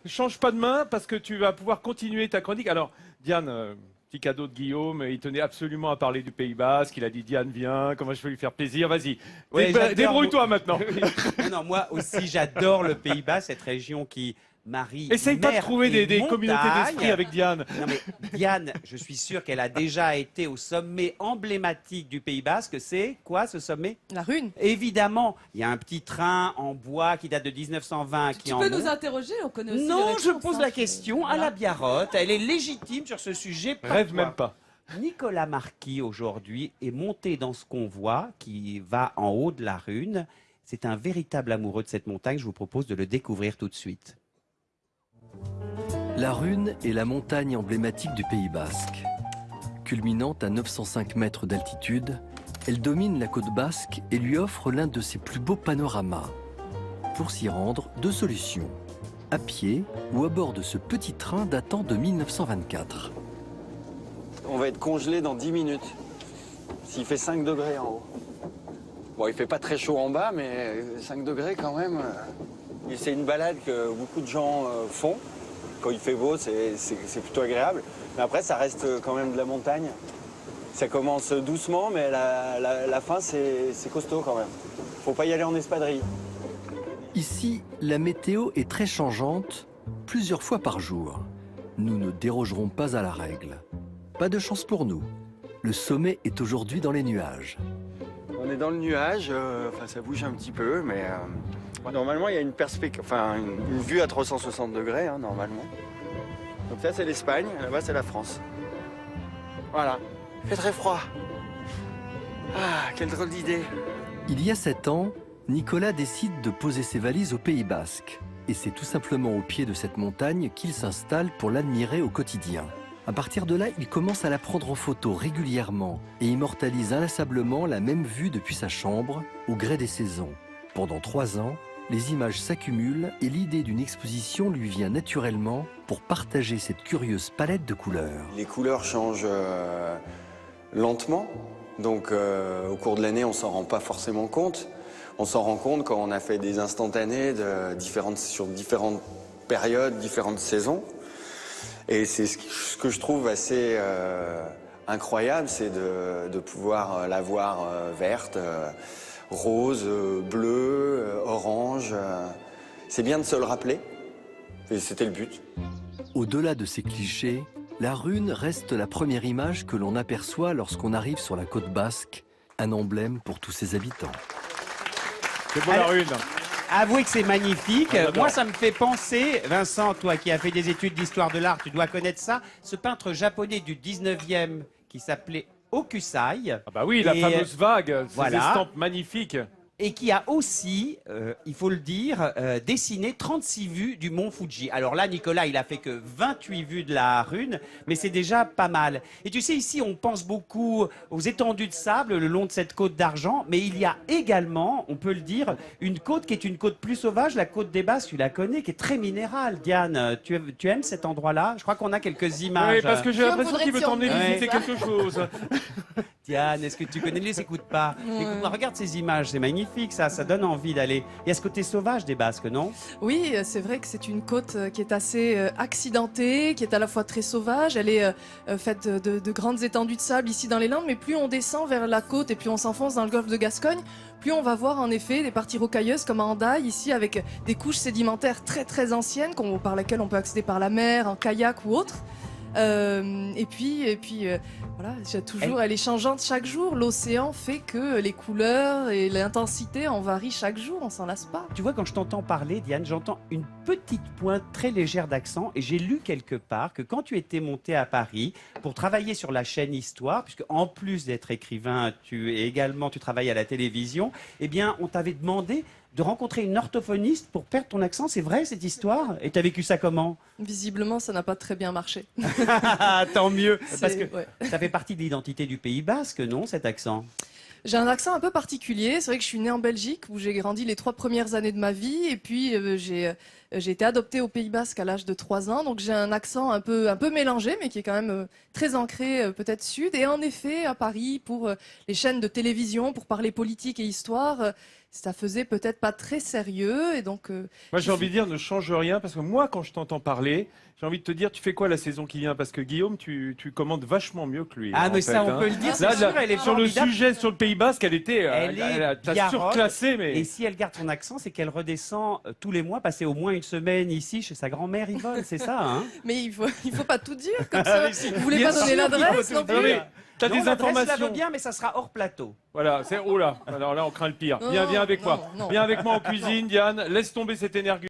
change pas de main parce que tu vas pouvoir continuer ta chronique. Alors, Diane, petit cadeau de Guillaume, il tenait absolument à parler du Pays Basque. Il a dit Diane, viens, comment je peux lui faire plaisir? Vas-y, Ouais, débrouille-toi maintenant. Non, moi aussi, j'adore le Pays Basque, cette région qui marie. Essaye pas de mer trouver et des communautés montagne. d'esprit avec Diane. Non mais Diane, je suis sûr qu'elle a déjà été au sommet emblématique du Pays Basque. C'est quoi ce sommet? La Rune. Évidemment, il y a un petit train en bois qui date de 1920 qui Tu en peux monte. nous interroger, on connaît aussi Non, les je réponses, pose hein, la question à la Biarrotte. Elle est légitime sur ce sujet. pas Rêve toi. même pas. Nicolas Marquis, aujourd'hui, est monté dans ce convoi qui va en haut de la Rune. C'est un véritable amoureux de cette montagne. Je vous propose de le découvrir tout de suite. La Rune est la montagne emblématique du Pays Basque. Culminante à 905 mètres d'altitude, elle domine la côte basque et lui offre l'un de ses plus beaux panoramas. Pour s'y rendre, deux solutions, à pied ou à bord de ce petit train datant de 1924. On va être congelé dans 10 minutes, s'il fait 5 degrés en haut. Bon, il fait pas très chaud en bas, mais 5 degrés quand même. Et c'est une balade que beaucoup de gens font. Quand il fait beau, c'est plutôt agréable. Mais après, ça reste quand même de la montagne. Ça commence doucement, mais la fin, c'est costaud quand même. Faut pas y aller en espadrille. Ici, la météo est très changeante, plusieurs fois par jour. Nous ne dérogerons pas à la règle. Pas de chance pour nous. Le sommet est aujourd'hui dans les nuages. On est dans le nuage, enfin ça bouge un petit peu, mais normalement il y a une perspective, enfin une vue à 360 degrés, hein, normalement. Donc ça c'est l'Espagne, là-bas c'est la France. Voilà, il fait très froid. Ah, quelle drôle d'idée. Il y a 7 ans, Nicolas décide de poser ses valises au Pays Basque. Et c'est tout simplement au pied de cette montagne qu'il s'installe pour l'admirer au quotidien. À partir de là, il commence à la prendre en photo régulièrement et immortalise inlassablement la même vue depuis sa chambre, au gré des saisons. Pendant 3 ans, les images s'accumulent et l'idée d'une exposition lui vient naturellement pour partager cette curieuse palette de couleurs. Les couleurs changent lentement, donc au cours de l'année on s'en rend pas forcément compte. On s'en rend compte quand on a fait des instantanés sur différentes périodes, différentes saisons. Et c'est ce que je trouve assez incroyable, c'est de pouvoir la voir verte, rose, bleue, orange. C'est bien de se le rappeler, et c'était le but. Au-delà de ces clichés, la Rune reste la première image que l'on aperçoit lorsqu'on arrive sur la côte basque, un emblème pour tous ses habitants. C'est beau la Rune. Avouez que c'est magnifique. On adore. Moi, ça me fait penser, Vincent, toi qui as fait des études d'histoire de l'art, tu dois connaître ça, ce peintre japonais du 19e qui s'appelait Hokusai. Ah bah oui, la Et, fameuse vague, ces voilà. estampes magnifiques. Et qui a aussi, il faut le dire, dessiné 36 vues du mont Fuji. Alors là, Nicolas, il a fait que 28 vues de la Rune, mais c'est déjà pas mal. Et tu sais, ici, on pense beaucoup aux étendues de sable le long de cette côte d'argent, mais il y a également, on peut le dire, une côte qui est une côte plus sauvage, la côte des Basques, tu la connais, qui est très minérale. Diane, tu aimes cet endroit-là? Je crois qu'on a quelques images. Oui, parce que j'ai l'impression qu'il veut t'emmener Ouais. visiter quelque chose. Diane, est-ce que tu connais? Ne les écoute pas. Écoute, regarde ces images, c'est magnifique, ça donne envie d'aller. Il y a ce côté sauvage des Basques, non? Oui, c'est vrai que c'est une côte qui est assez accidentée, qui est à la fois très sauvage. Elle est faite de grandes étendues de sable ici dans les Landes, mais plus on descend vers la côte et plus on s'enfonce dans le golfe de Gascogne, plus on va voir en effet des parties rocailleuses comme à Hendaye, ici avec des couches sédimentaires très très anciennes par lesquelles on peut accéder par la mer, en kayak ou autre. Et puis voilà, elle est changeante chaque jour. L'océan fait que les couleurs et l'intensité en varient chaque jour, on s'en lasse pas. Tu vois, quand je t'entends parler, Diane, j'entends une petite pointe très légère d'accent. Et j'ai lu quelque part que quand tu étais monté à Paris pour travailler sur la chaîne Histoire, puisque en plus d'être écrivain, tu travailles à la télévision, eh bien, on t'avait demandé de rencontrer une orthophoniste pour perdre ton accent. C'est vrai, cette histoire? Et t'as vécu ça comment? Visiblement, ça n'a pas très bien marché. Tant mieux. Parce que ouais. ça fait partie de l'identité du Pays Basque, non, cet accent? J'ai un accent un peu particulier. C'est vrai que je suis née en Belgique où j'ai grandi les 3 premières années de ma vie. Et puis, j'ai été adoptée au Pays Basque à l'âge de 3 ans. Donc, j'ai un accent un peu mélangé, mais qui est quand même très ancré, peut-être sud. Et en effet, à Paris, pour les chaînes de télévision, pour parler politique et histoire, ça faisait peut-être pas très sérieux. Et donc, Moi, j'ai envie de dire, ne change rien, parce que moi, quand je t'entends parler, j'ai envie de te dire, tu fais quoi la saison qui vient? Parce que Guillaume, tu commandes vachement mieux que lui. Ah, hein, mais en ça, fait, on hein. peut le dire, c'est Là, sûr, elle est sur le formidable. sujet, sur le Pays Basque, elle était, Elle t'as surclassé, mais. Et si elle garde son accent, c'est qu'elle redescend tous les mois, passer au moins une semaine ici chez sa grand-mère Yvonne, c'est ça, hein? mais il faut pas tout dire comme ça. Mais si, Vous voulez bien pas donner sûr qu'il l'adresse faut non tout plus? Non, mais dire. t'as Non, des l'adresse, je la veux informations. bien, mais ça sera hors plateau. Voilà, c'est, oh là, alors là, on craint le pire. Non, Viens avec non, moi. non. Viens avec moi en cuisine, Diane. Laisse tomber cette énergie.